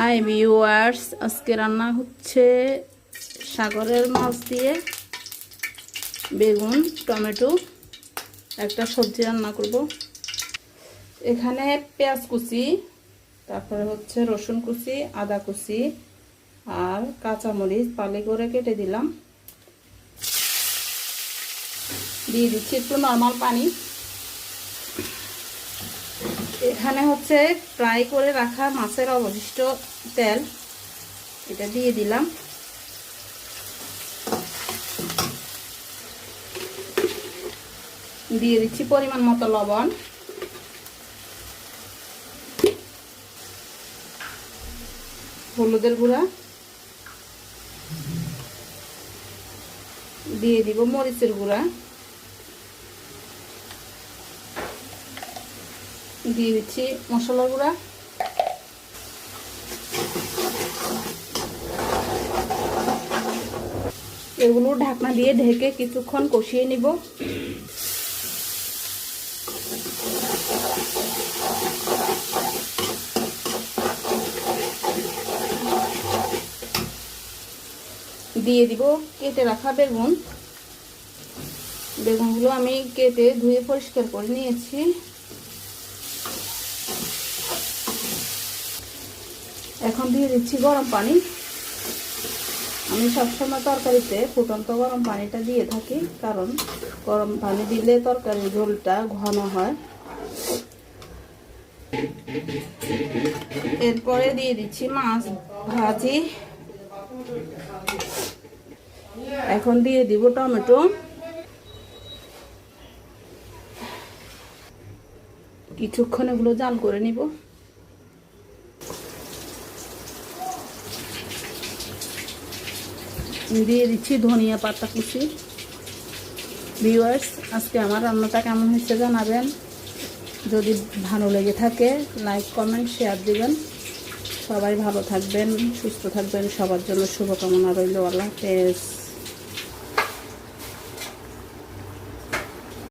Hi viewers, আজকে রান্না হচ্ছে সাগরের মাছ দিয়ে বেগুন টমেটো একটা সবজি রান্না করব। এখানে পেঁয়াজ কুচি, তারপরে হচ্ছে রসুন কুচি, আদা কুচি আর কাঁচামরিচ পালি করে কেটে দিলাম। দিয়ে দিচ্ছি একটু নর্মাল পানি। এখানে হচ্ছে ফ্রাই করে রাখা মাছের অবশিষ্ট তেল, এটা দিয়ে দিলাম। দিয়ে দিচ্ছি পরিমাণ মতো লবণ, হলুদের গুঁড়া, দিয়ে দিব মরিচের গুঁড়া, দিয়ে দিচ্ছি মশলা গুঁড়া, এগুলো ঢাকনা দিয়ে ঢেকে কিছুক্ষণ কষিয়ে নিব। দিয়ে দিব কেটে রাখা বেগুন। বেগুনগুলো আমি কেটে ধুয়ে পরিষ্কার করে নিয়েছি। এখন দিয়ে দিচ্ছি গরম পানি। আমি সবসময় তরকারিতে ফুটন্ত গরম পানিটা দিয়ে থাকি, কারণ গরম পানি দিলে তরকারির ঝোলটা ঘন হয়। এরপরে দিয়ে দিচ্ছি মাছ ভাজি। এখন দিয়ে দিব টমেটো। কিছুক্ষণ এগুলো জাল করে নিব। দিয়ে দিচ্ছি ধনিয়া পাতা কুচি। ভিউয়ার্স, আজকে আমার রান্নাটা কেমন হয়েছে জানাবেন। যদি ভালো লেগে থাকে লাইক কমেন্ট শেয়ার দিবেন। সবাই ভালো থাকবেন, সুস্থ থাকবেন, সবার জন্য শুভকামনা রইল। আল্লাহ হাফেজ।